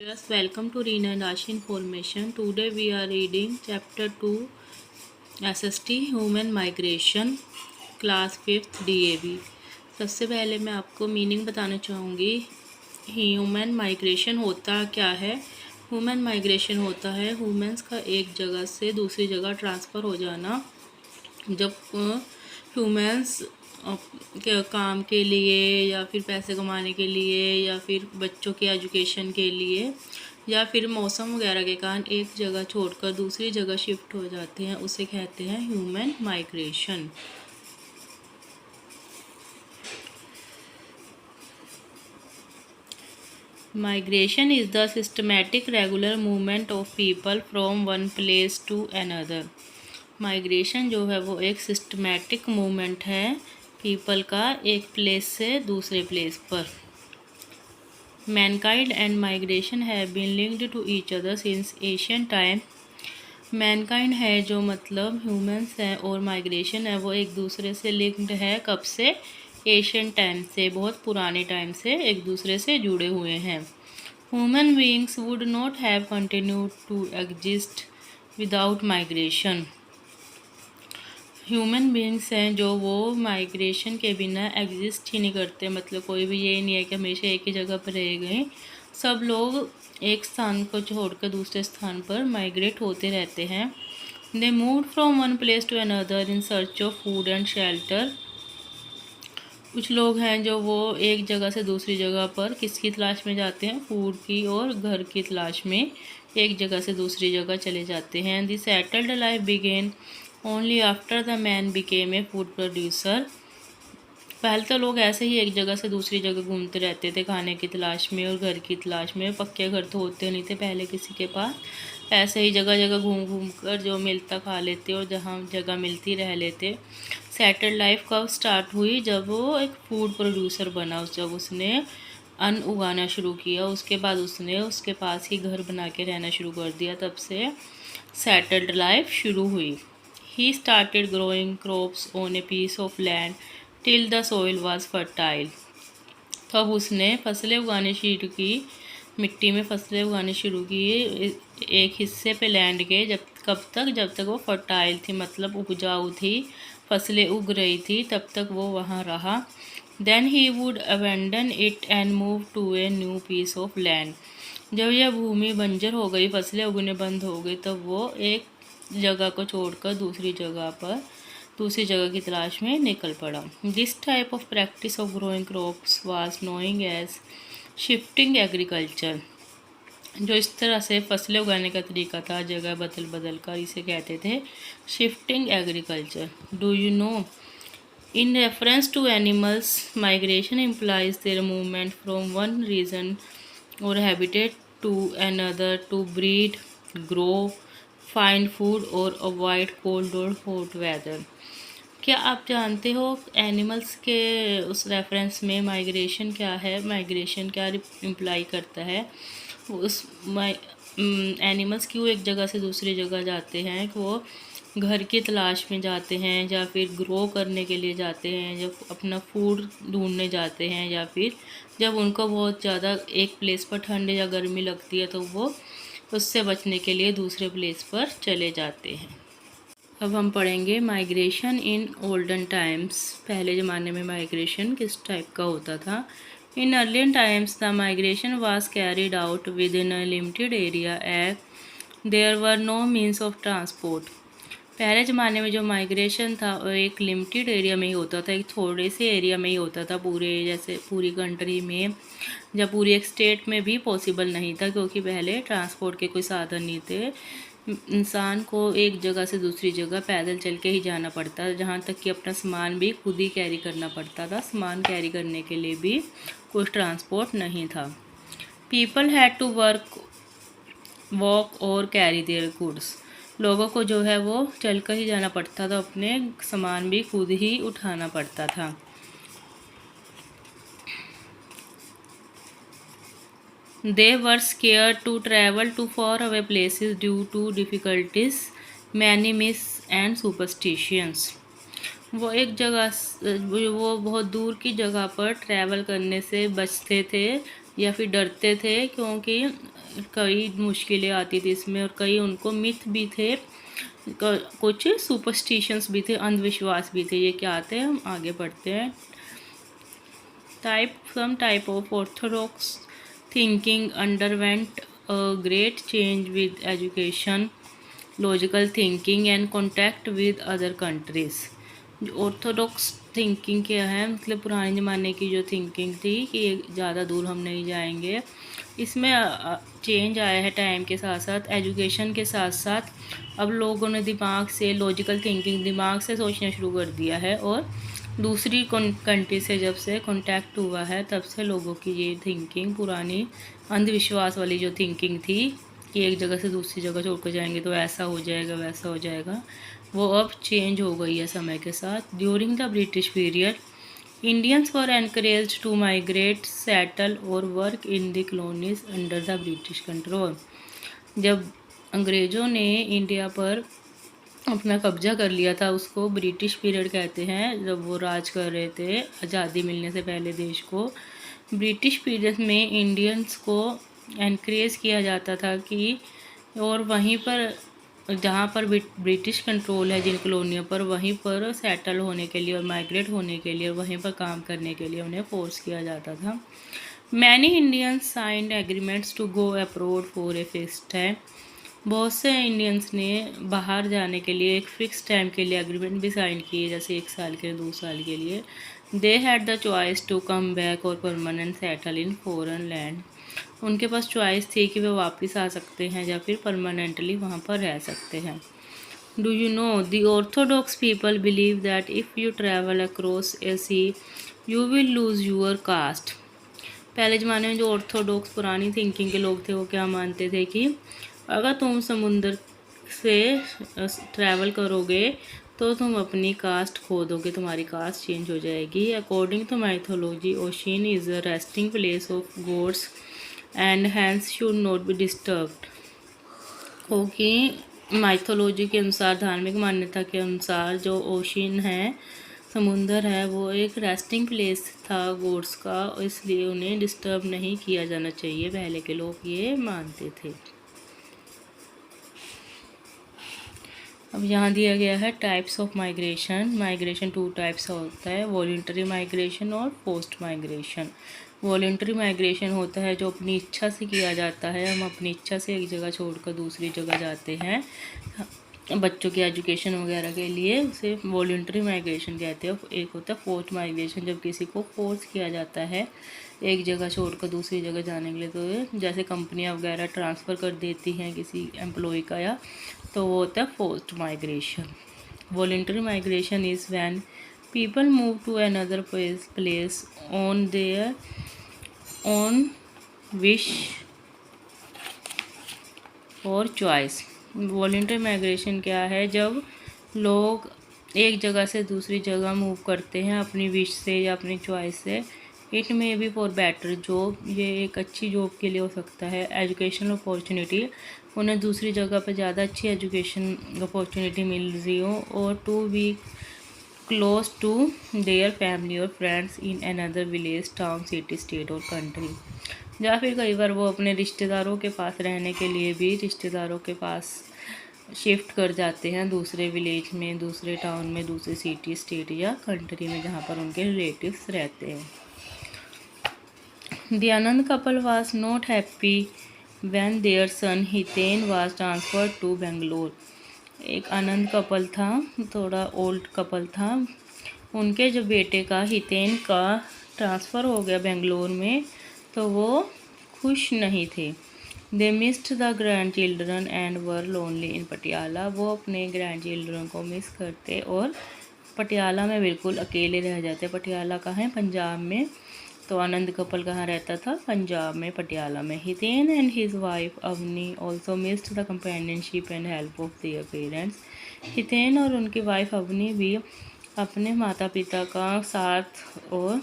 Yes, welcome to Reena and Ashi Information. Today we are reading Chapter 2 SST Human Migration Class 5th DAV। सबसे पहले मैं आपको meaning बताना चाहूँगी। Human migration होता क्या है? ह्यूमन माइग्रेशन होता है ह्यूमंस का एक जगह से दूसरी जगह ट्रांसफ़र हो जाना। जब ह्यूमंस काम के लिए या फिर पैसे कमाने के लिए या फिर बच्चों के एजुकेशन के लिए या फिर मौसम वगैरह के कारण एक जगह छोड़कर दूसरी जगह शिफ्ट हो जाते हैं, उसे कहते हैं human migration. Migration is the systematic regular movement of people from one place to another. Migration जो है वो एक सिस्टमैटिक मूवमेंट है पीपल का एक प्लेस से दूसरे प्लेस पर। Mankind and migration have been linked to each other since ancient time. Mankind है जो मतलब ह्यूमंस है और माइग्रेशन है वो एक दूसरे से लिंक्ड है। कब से? एशियन टाइम से, बहुत पुराने टाइम से एक दूसरे से जुड़े हुए हैं। Human beings would not have continued to exist without migration. Human beings हैं जो वो माइग्रेशन के बिना एग्जिस्ट ही नहीं करते, मतलब कोई भी ये नहीं है कि हमेशा एक ही जगह पर रह गए। सब लोग एक स्थान को छोड़कर दूसरे स्थान पर माइग्रेट होते रहते हैं। They move from one place to another in search of food and shelter. कुछ लोग हैं जो वो एक जगह से दूसरी जगह पर किसकी तलाश में जाते हैं? फूड की और घर की तलाश में एक जगह से दूसरी जगह चले जाते हैं। The settled life began only after the man became a food producer. पहले तो लोग ऐसे ही एक जगह से दूसरी जगह घूमते रहते थे खाने की तलाश में और घर की तलाश में। पक्के घर तो होते नहीं थे पहले किसी के पास, ऐसे ही जगह जगह घूम घूम कर जो मिलता खा लेते और जहाँ जगह मिलती रह लेते। सेटल्ड लाइफ कब स्टार्ट हुई? जब वो एक फूड प्रोड्यूसर बना, जब उसने अन्न उगाना शुरू किया, उसके बाद उसने उसके पास ही घर बना के रहना शुरू कर दिया, तब से सेटल्ड लाइफ शुरू हुई। He started growing crops on a piece of land till the soil was fertile। तब उसने फसलें उगानी शुरू की, मिट्टी में फसलें उगानी शुरू की एक हिस्से पे लैंड के। जब तक वो फर्टाइल थी, मतलब उपजाऊ थी, फसलें उग रही थी, तब तक वो वहाँ रहा। Then he would abandon it and move to a new piece of land. जब यह भूमि बंजर हो गई, फसलें उगने बंद हो गई, तब वो एक जगह को छोड़कर दूसरी जगह की तलाश में निकल पड़ा। This type of practice of growing crops was knowing as shifting agriculture. जो इस तरह से फसलें उगाने का तरीका था जगह बदल बदल कर, इसे कहते थे shifting agriculture. Do you know? In reference to animals, migration implies their movement from one region और habitat to another to breed, grow, find food और अवॉइड कोल्ड और हॉट वेदर। क्या आप जानते हो एनिमल्स के उस रेफरेंस में माइग्रेशन क्या है? माइग्रेशन क्या इम्प्लाई करता है? उस एनिमल्स क्यों एक जगह से दूसरी जगह जाते हैं? कि वो घर की तलाश में जाते हैं या फिर ग्रो करने के लिए जाते हैं, जब अपना फूड ढूंढने जाते हैं, या फिर जब उनको बहुत ज़्यादा एक प्लेस पर ठंड या गर्मी लगती है तो वो उससे बचने के लिए दूसरे प्लेस पर चले जाते हैं। अब हम पढ़ेंगे माइग्रेशन इन ओल्डन टाइम्स। पहले ज़माने में माइग्रेशन किस टाइप का होता था? In earlier times the migration was carried out within a limited area as there were no means of transport. पहले ज़माने में जो माइग्रेशन था वो एक लिमिटेड एरिया में ही होता था, एक थोड़े से एरिया में ही होता था। जैसे पूरी कंट्री में या पूरी एक स्टेट में भी पॉसिबल नहीं था, क्योंकि पहले ट्रांसपोर्ट के कोई साधन नहीं थे। इंसान को एक जगह से दूसरी जगह पैदल चल के ही जाना पड़ता था, जहाँ तक कि अपना सामान भी खुद ही कैरी करना पड़ता था। सामान कैरी करने के लिए भी कुछ ट्रांसपोर्ट नहीं था। पीपल हैड टू वॉक और कैरी देयर गुड्स। लोगों को जो है वो चल कर ही जाना पड़ता था, अपने सामान भी खुद ही उठाना पड़ता था। They were scared to travel to far away places due to difficulties, many myths and superstitions। वो बहुत दूर की जगह पर ट्रैवल करने से बचते थे या फिर डरते थे, क्योंकि कई मुश्किलें आती थी इसमें, और कई उनको मिथ भी थे, कुछ सुपरस्टिशंस भी थे, अंधविश्वास भी थे। ये क्या आते हैं, हम आगे पढ़ते हैं। Some type of orthodox thinking underwent a great change with education, logical thinking and contact with other countries. Orthodox thinking क्या है, मतलब पुराने ज़माने की जो थिंकिंग थी कि ज़्यादा दूर हम नहीं जाएंगे, इसमें चेंज आया है टाइम के साथ साथ, एजुकेशन के साथ साथ। अब लोगों ने दिमाग से, लॉजिकल थिंकिंग, दिमाग से सोचना शुरू कर दिया है, और दूसरी कंट्री से जब से कांटेक्ट हुआ है तब से लोगों की ये थिंकिंग, पुरानी अंधविश्वास वाली जो थिंकिंग थी कि एक जगह से दूसरी जगह छोड़ कर जाएंगे तो ऐसा हो जाएगा वैसा हो जाएगा, वो अब चेंज हो गई है समय के साथ। During the British period Indians were encouraged to migrate, settle और work in the colonies under the British control. जब अंग्रेज़ों ने इंडिया पर अपना कब्जा कर लिया था, उसको ब्रिटिश पीरियड कहते हैं, जब वो राज कर रहे थे आज़ादी मिलने से पहले देश को। ब्रिटिश पीरियड में इंडियंस को एनकरेज किया जाता था कि, और वहीं पर जहाँ पर ब्रिटिश कंट्रोल है जिन कॉलोनियों पर, वहीं पर सेटल होने के लिए और माइग्रेट होने के लिए और वहीं पर काम करने के लिए उन्हें फोर्स किया जाता था। Many Indians signed agreements to go abroad for a fixed time. बहुत से इंडियंस ने बाहर जाने के लिए एक फ़िक्स टाइम के लिए एग्रीमेंट भी साइन किए, जैसे 1 साल के 2 साल के लिए। They had the choice to come back और permanent settle in foreign land. उनके पास चॉइस थी कि वे वापस आ सकते हैं या फिर परमानेंटली वहाँ पर रह सकते हैं। Do you know the orthodox people believe that if you travel across a sea you will lose your caste. पहले ज़माने में जो ऑर्थोडॉक्स पुरानी थिंकिंग के लोग थे वो क्या मानते थे कि अगर तुम समुंदर से ट्रैवल करोगे तो तुम अपनी कास्ट खो दोगे, तुम्हारी कास्ट चेंज हो जाएगी। According to mythology ocean is a resting place of gods and hence should not be disturbed. क्योंकि माइथोलॉजी के अनुसार, धार्मिक मान्यता के अनुसार, जो ओशियन है, समुंदर है, वो एक रेस्टिंग प्लेस था गॉड्स का, इसलिए उन्हें डिस्टर्ब नहीं किया जाना चाहिए। पहले के लोग ये मानते थे। अब यहाँ दिया गया है types of migration. Migration 2 types का होता है, वॉलंटरी माइग्रेशन और फोर्स्ड माइग्रेशन। वॉलंटरी माइग्रेशन होता है जो अपनी इच्छा से किया जाता है, हम अपनी इच्छा से एक जगह छोड़कर दूसरी जगह जाते हैं बच्चों की एजुकेशन वगैरह के लिए, उसे वॉलंटरी माइग्रेशन कहते हैं। एक होता है फोर्स्ड माइग्रेशन, जब किसी को फोर्स किया जाता है एक जगह छोड़कर दूसरी जगह जाने के लिए, तो जैसे कंपनियां वगैरह ट्रांसफ़र कर देती हैं किसी एम्प्लॉय का, या तो वो होता है forced migration. Voluntary migration is when people move to another place on their own wish और चॉइस। वॉलंटरी माइग्रेशन क्या है, जब लोग एक जगह से दूसरी जगह मूव करते हैं अपनी विश से या अपनी चॉइस से। It may be for better job, ये एक अच्छी जॉब के लिए हो सकता है। एजुकेशनल अपॉर्चुनिटी, उन्हें दूसरी जगह पर ज़्यादा अच्छी एजुकेशन अपॉर्चुनिटी मिल रही हो, और to be close to their family और friends in another village, town, city, state और कंट्री। या फिर कई बार वो अपने रिश्तेदारों के पास रहने के लिए भी रिश्तेदारों के पास शिफ्ट कर जाते हैं, दूसरे विलेज में, दूसरे टाउन में, दूसरे सिटी, स्टेट या कंट्री में, जहाँ पर उनके रिलेटिव्स रहते हैं। The Anand couple was not happy when their son Hiten was transferred to Bangalore. एक आनंद कपल था, थोड़ा ओल्ड कपल था, उनके जो बेटे का, हितेन का, ट्रांसफ़र हो गया बेंगलोर में, तो वो खुश नहीं थे। दे missed the grand children and were lonely इन पटियाला। वो अपने ग्रैंड चिल्ड्रन को मिस करते और पटियाला में बिल्कुल अकेले रह जाते। पटियाला कहाँ है, पंजाब में। तो आनंद कपल कहाँ रहता था, पंजाब में, पटियाला में। Hiten and his wife Avni also missed the companionship and help of their parents. Hiten और उनकी वाइफ अवनी भी अपने माता पिता का साथ और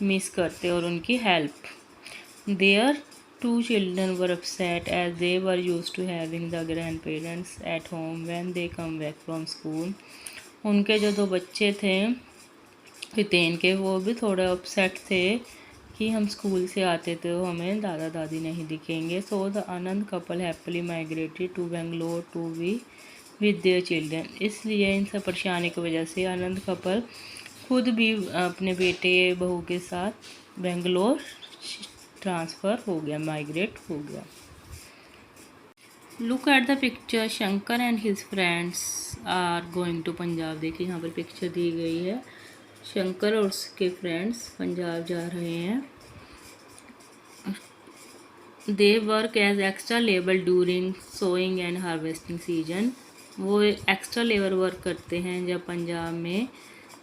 मिस करते और उनकी help. Their 2 children were upset as they were used to having the grandparents at home when they come back from school. उनके जो 2 बच्चे थे हितेन के, वो भी थोड़े अपसेट थे कि हम स्कूल से आते तो हमें दादा दादी नहीं दिखेंगे। So the Anand couple happily migrated to Bangalore to be with their children. इसलिए इन सब परेशानी की वजह से आनंद कपल खुद भी अपने बेटे बहू के साथ बेंगलोर ट्रांसफ़र हो गया, माइग्रेट हो गया। Look at the picture, Shankar and his friends are going to Punjab. देखिए यहाँ पर पिक्चर दी गई है, शंकर और उसके फ्रेंड्स पंजाब जा रहे हैं। They work as extra labour during sowing and harvesting season. वो एक्स्ट्रा लेबर वर्क करते हैं जब पंजाब में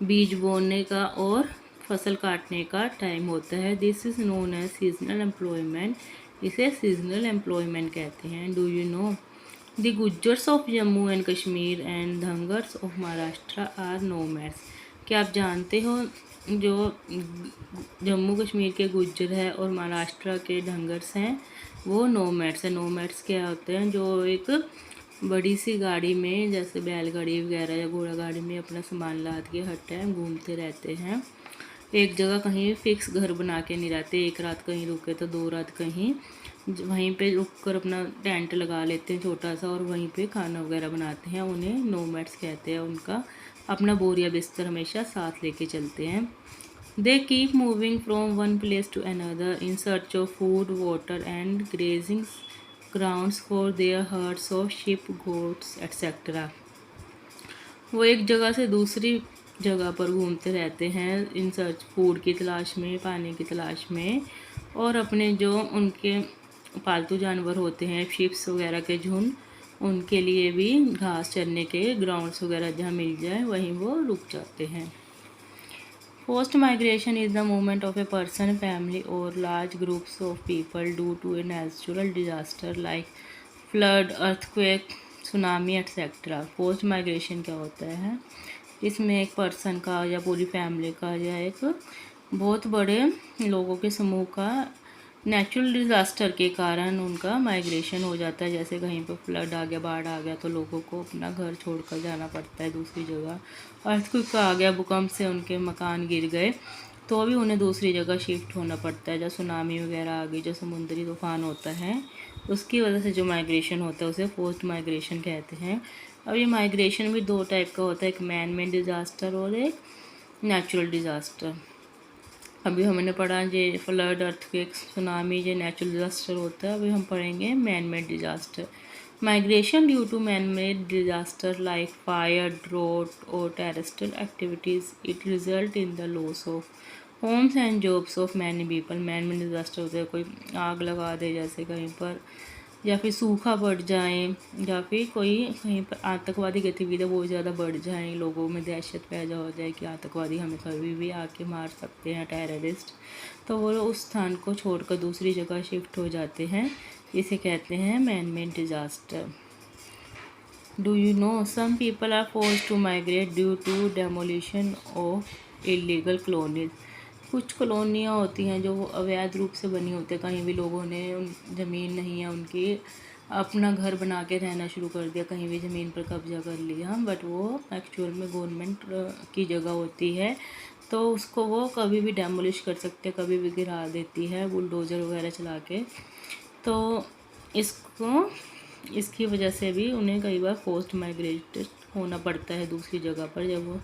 बीज बोने का और फसल काटने का टाइम होता है। This is known as seasonal employment. इसे सीजनल एम्प्लॉयमेंट कहते हैं। Do you know the Gujjars of Jammu and Kashmir and Dhangars of Maharashtra are nomads. क्या आप जानते हो जो जम्मू कश्मीर के गुज्जर है और महाराष्ट्र के धंगर्स हैं वो नोमैड्स हैं। नोमैड्स क्या होते हैं, जो एक बड़ी सी गाड़ी में, जैसे बैलगाड़ी वगैरह या घोड़ा गाड़ी में अपना सामान लाद के हर टाइम घूमते रहते हैं। एक जगह कहीं फिक्स घर बना के नहीं रहते, एक रात कहीं रुके तो 2 रात कहीं वहीं पे रुक कर अपना टेंट लगा लेते हैं छोटा सा और वहीं पे खाना वगैरह बनाते हैं। उन्हें नोमैड्स कहते हैं। उनका अपना बोरिया बिस्तर हमेशा साथ लेके चलते हैं। They keep moving from one place to another in search of food, water and grazing grounds for their herds of sheep, goats etcetera. वो एक जगह से दूसरी जगह पर घूमते रहते हैं इन सर्च, फूड की तलाश में, पानी की तलाश में, और अपने जो उनके पालतू जानवर होते हैं, शिप्स वगैरह के झुंड, उनके लिए भी घास चरने के ग्राउंड्स वगैरह जहाँ मिल जाए वहीं वो रुक जाते हैं। Post migration is the movement of a person, family और large groups of people due to a natural disaster like flood, earthquake, tsunami etcetera. Post migration क्या होता है, इसमें एक पर्सन का या पूरी फैमिली का या एक बहुत बड़े लोगों के समूह का नेचुरल डिज़ास्टर के कारण उनका माइग्रेशन हो जाता है। जैसे कहीं पर फ्लड आ गया, बाढ़ आ गया तो लोगों को अपना घर छोड़कर जाना पड़ता है दूसरी जगह। अर्थक्वेक आ गया, भूकंप से उनके मकान गिर गए तो भी उन्हें दूसरी जगह शिफ्ट होना पड़ता है। जब सुनामी वगैरह आ गई, जो समुद्री तूफान होता है, उसकी वजह से जो माइग्रेशन होता है उसे पोस्ट माइग्रेशन कहते हैं। अब ये माइग्रेशन भी 2 टाइप का होता है, एक मैन मेड डिज़ास्टर और एक नेचुरल डिज़ास्टर। अभी हमने पढ़ा ये फ्लड, अर्थक्वेक, सुनामी, ये नेचुरल डिज़ास्टर होता है। अभी हम पढ़ेंगे man made disaster. Migration due to man made disaster like fire, drought और terrestrial activities, it result in the loss of homes and jobs of many people. Man made disaster होता है, कोई आग लगा दे जैसे कहीं पर, या फिर सूखा बढ़ जाए, या फिर कोई कहीं पर आतंकवादी गतिविधियाँ बहुत ज़्यादा बढ़ जाएं, लोगों में दहशत पैदा हो जाए कि आतंकवादी हमें कभी भी आके मार सकते हैं, टेररिस्ट, तो वो उस स्थान को छोड़कर दूसरी जगह शिफ्ट हो जाते हैं। इसे कहते हैं man made disaster. Do you know some people are forced to migrate due to demolition of illegal colonies. कुछ कॉलोनियाँ होती हैं जो अवैध रूप से बनी होती है, कहीं भी लोगों ने ज़मीन नहीं है उनकी, अपना घर बना के रहना शुरू कर दिया, कहीं भी ज़मीन पर कब्जा कर लिया, बट वो एक्चुअल में गवर्नमेंट की जगह होती है तो उसको वो कभी भी डेमोलिश कर सकते हैं, कभी भी गिरा देती है बुलडोज़र वगैरह चला के। तो इसकी वजह से भी उन्हें कई बार पोस्ट माइग्रेट होना पड़ता है दूसरी जगह पर, जब वो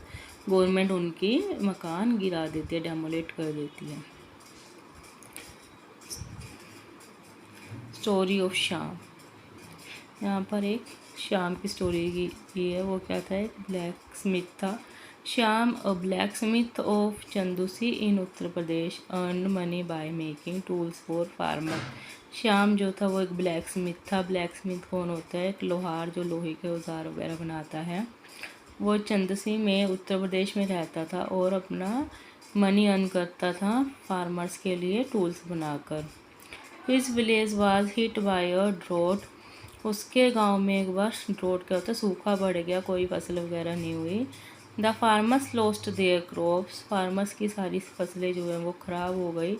गवर्नमेंट उनकी मकान गिरा देती है, डेमोलेट कर देती है। Story of Shyam. यहाँ पर एक श्याम की स्टोरी की है। वो क्या था, एक ब्लैक स्मिथ था। Shyam a blacksmith of Chandausi in Uttar Pradesh earn money by making tools for farmer. Shyam जो था वो एक ब्लैक स्मिथ था। ब्लैक स्मिथ कौन होता है, एक लोहार जो लोहे के औजार वगैरह बनाता है। वो चंदसी में उत्तर प्रदेश में रहता था और अपना मनी अर्न करता था फार्मर्स के लिए टूल्स बनाकर। His village was hit by a drought. उसके गांव में एक बार ड्रॉट क्या होता है, सूखा बढ़ गया, कोई फसल वगैरह नहीं हुई। The farmers lost their crops. Farmers की सारी फसलें जो है वो ख़राब हो गई।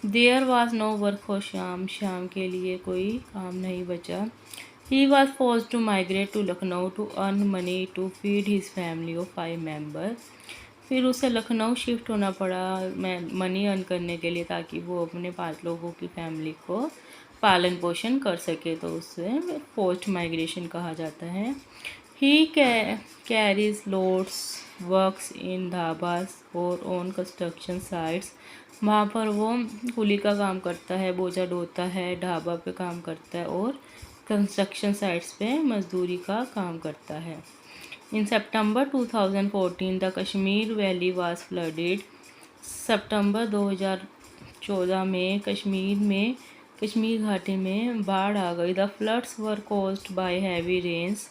There was no work for Shyam. Shyam के लिए कोई काम नहीं बचा। He was forced to migrate to Lucknow to earn money to feed his family of 5 members. फिर उसे लखनऊ शिफ्ट होना पड़ा मनी अर्न करने के लिए, ताकि वो अपने 5 लोगों की फैमिली को पालन पोषण कर सके, तो उसे पोस्ट माइग्रेशन कहा जाता है। He carries loads works in dhabas और ऑन कंस्ट्रक्शन साइट्स। वहाँ पर वो कुली का काम करता है, बोझा ढोता है, ढाबा पे काम करता है और कंस्ट्रक्शन साइट्स पे मजदूरी का काम करता है। In September 2014 the Kashmir valley was flooded. सितंबर 2014 में कश्मीर घाटी में बाढ़ आ गई। The floods were caused by heavy rains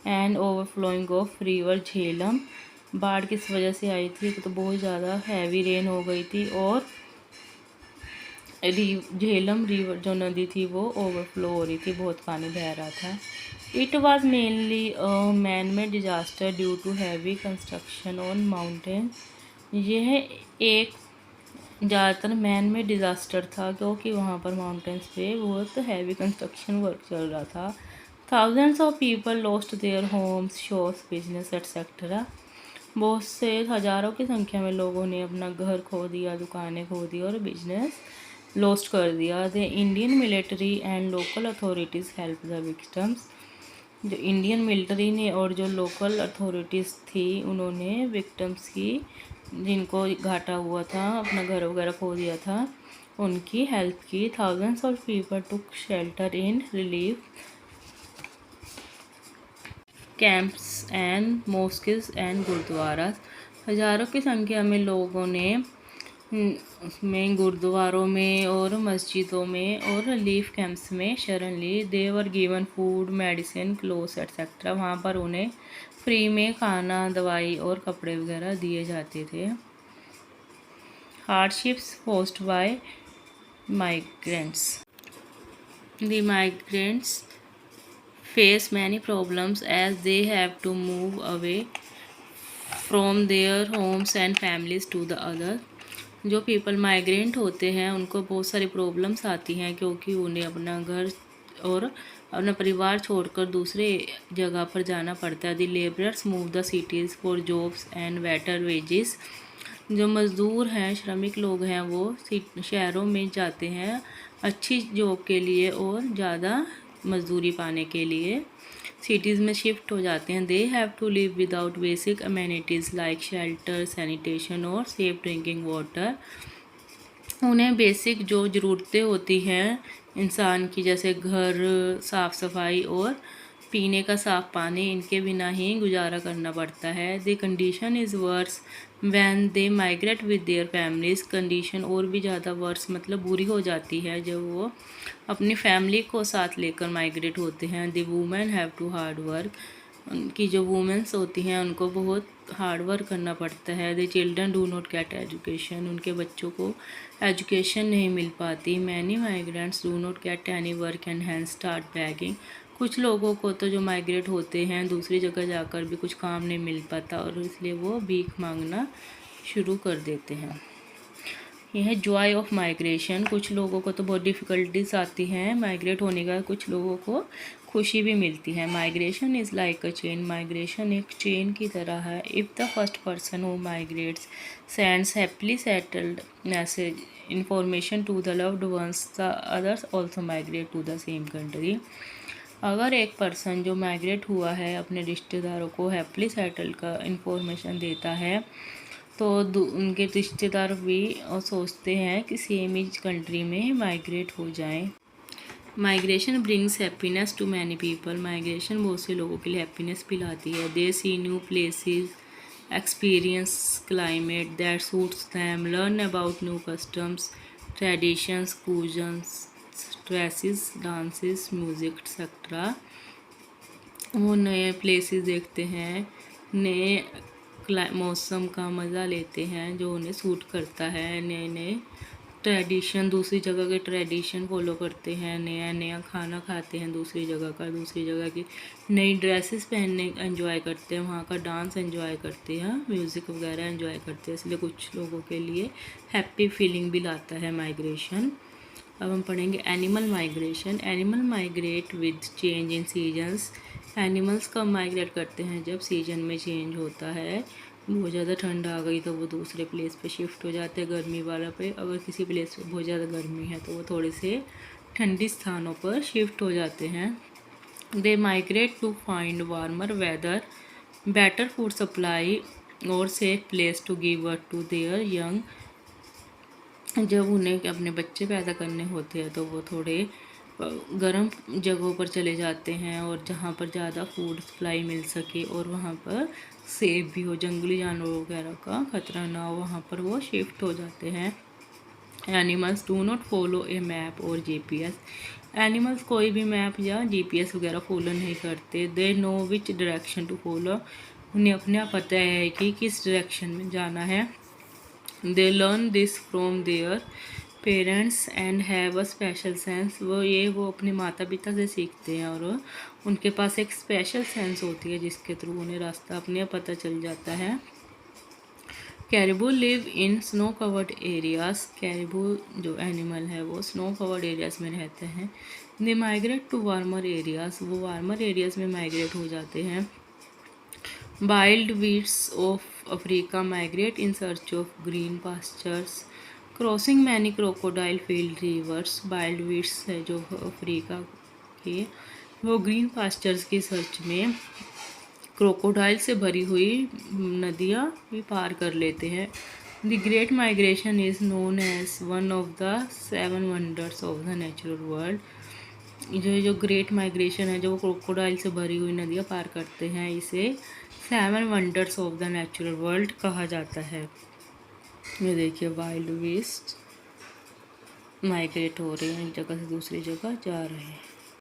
and overflowing of river Jhelum. बाढ़ किस वजह से आई थी, तो बहुत ज़्यादा हैवी रेन हो गई थी और झेलम रिवर जो नदी थी वो ओवरफ्लो हो रही थी, बहुत पानी बह रहा था। It was mainly man made disaster due to heavy construction on mountain. यह एक ज़्यादातर मैन मेड डिज़ास्टर था क्योंकि वहाँ पर माउंटेन्स पे बहुत हैवी कंस्ट्रक्शन वर्क चल रहा था। Thousands of people lost their homes shops business etcetera. बहुत से हज़ारों की संख्या में लोगों ने अपना घर खो दिया, दुकानें खो दी और बिजनेस लॉस्ट कर दिया। The Indian military and local authorities help the victims. जो इंडियन मिलिट्री ने और जो लोकल अथॉरिटीज़ थी उन्होंने विक्टिम्स की, जिनको घाटा हुआ था, अपना घर वगैरह खो दिया था, उनकी हेल्प की। Thousands of people took shelter in relief camps and mosques and gurdwara. हज़ारों की संख्या में लोगों ने गुरुद्वारों में और मस्जिदों में और रिलीफ कैंप्स में शरण ली। They were given food medicine clothes etcetera. वहाँ पर उन्हें फ्री में खाना, दवाई और कपड़े वगैरह दिए जाते थे। Hardships posed by migrants. The migrants face many problems as they have to move away from their homes and families to the other। जो पीपल माइग्रेंट होते हैं उनको बहुत सारी प्रॉब्लम्स आती हैं क्योंकि उन्हें अपना घर और अपना परिवार छोड़कर दूसरे जगह पर जाना पड़ता है। The labourers move the cities for jobs and better wages. जो मज़दूर हैं, श्रमिक लोग हैं, वो शहरों में जाते हैं अच्छी जॉब के लिए और ज़्यादा मजदूरी पाने के लिए सिटीज़ में शिफ्ट हो जाते हैं। They have to live without basic amenities like shelter, sanitation और सेफ ड्रिंकिंग वाटर। उन्हें बेसिक जो ज़रूरतें होती हैं इंसान की, जैसे घर, साफ़ सफाई और पीने का साफ़ पानी, इनके बिना ही गुजारा करना पड़ता है। The condition is verse when they migrate with their families. Condition और भी ज़्यादा वर्स मतलब बुरी हो जाती है जब वो अपनी फैमिली को साथ लेकर माइग्रेट होते हैं। The women have to hard work. उनकी जो वुमेंस होती हैं उनको बहुत हार्ड वर्क करना पड़ता है। The children do not get education. उनके बच्चों को एजुकेशन नहीं मिल पाती। Many migrants do not get any work and hand start bagging. कुछ लोगों को तो जो माइग्रेट होते हैं दूसरी जगह जाकर भी कुछ काम नहीं मिल पाता और इसलिए वो भीख मांगना शुरू कर देते हैं। यह है जॉय ऑफ माइग्रेशन। कुछ लोगों को तो बहुत डिफ़िकल्टीज आती हैं माइग्रेट होने का, कुछ लोगों को खुशी भी मिलती है। Migration is like a chain. Migration एक चेन की तरह है। If the first person who migrates sends happily settled message information to the loved ones, the others also migrate to the same country. अगर एक पर्सन जो migrate हुआ है अपने रिश्तेदारों को हैप्पीली सेटल्ड का इंफॉर्मेशन देता है तो उनके रिश्तेदार भी सोचते हैं कि सेम ही कंट्री में माइग्रेट हो जाएं। Migration brings happiness to many people. Migration बहुत से लोगों के लिए हैप्पीनेस भी लाती है। They see new places, experience climate that suits them, learn about new customs, traditions, cuisines, dresses, dances, music etcetera. वो नए प्लेसेस देखते हैं, नए मौसम का मज़ा लेते हैं जो उन्हें सूट करता है, नए नए ट्रेडिशन, दूसरी जगह के ट्रेडिशन फॉलो करते हैं, नया नया खाना खाते हैं दूसरी जगह की नई ड्रेसेस पहनने एंजॉय करते हैं, वहाँ का डांस एंजॉय करते हैं, म्यूज़िक वगैरह एंजॉय करते हैं। इसलिए कुछ लोगों के लिए हैप्पी फीलिंग भी लाता है माइग्रेशन। अब हम पढ़ेंगे animal migration. Animal migrate with change in seasons. Animals कब माइग्रेट करते हैं? जब सीजन में चेंज होता है। बहुत ज़्यादा ठंड आ गई तो वो दूसरे प्लेस पे शिफ्ट हो जाते हैं गर्मी वाला पे। अगर किसी प्लेस पे बहुत ज़्यादा गर्मी है तो वो थोड़े से ठंडी स्थानों पर शिफ्ट हो जाते हैं। They migrate to find warmer weather, better food supply और safe place to give birth to their young. जब उन्हें अपने बच्चे पैदा करने होते हैं तो वो थोड़े गर्म जगहों पर चले जाते हैं और जहाँ पर ज़्यादा फूड सप्लाई मिल सके और वहाँ पर सेफ भी हो, जंगली जानवरों वगैरह का खतरा ना हो, वहाँ पर वो शिफ्ट हो जाते हैं। Animals do not follow a map और जीपीएस। एनिमल्स कोई भी मैप या जीपीएस वगैरह फॉलो नहीं करते। They know which direction to follow. उन्हें अपना पता है कि किस डायरेक्शन में जाना है। They learn this from their parents and have a special sense. वो अपने माता पिता से सीखते हैं और उनके पास एक स्पेशल सेंस होती है जिसके थ्रू उन्हें रास्ता अपने पता चल जाता है। Caribou live in snow covered areas. Caribou जो एनिमल है वो स्नो कवर्ड एरियाज में रहते हैं। They migrate to warmer areas. वो वार्मर एरियाज में माइग्रेट हो जाते हैं। Wildebeests of Africa migrate in search of green pastures, crossing many crocodile filled rivers. Wildebeests है जो अफ्रीका के, वो ग्रीन पास्चर्स की सर्च में क्रोकोडाइल से भरी हुई नदियाँ भी पार कर लेते हैं। The great migration is known as one of the 7 wonders of the natural world. जो ग्रेट माइग्रेशन है जो वो क्रोकोडाइल से भरी हुई नदियाँ पार करते हैं, इसे 7 wonders of the natural world कहा जाता है। ये देखिए वाइल्ड बीस्ट माइग्रेट हो रहे हैं, एक जगह से दूसरी जगह जा रहे हैं।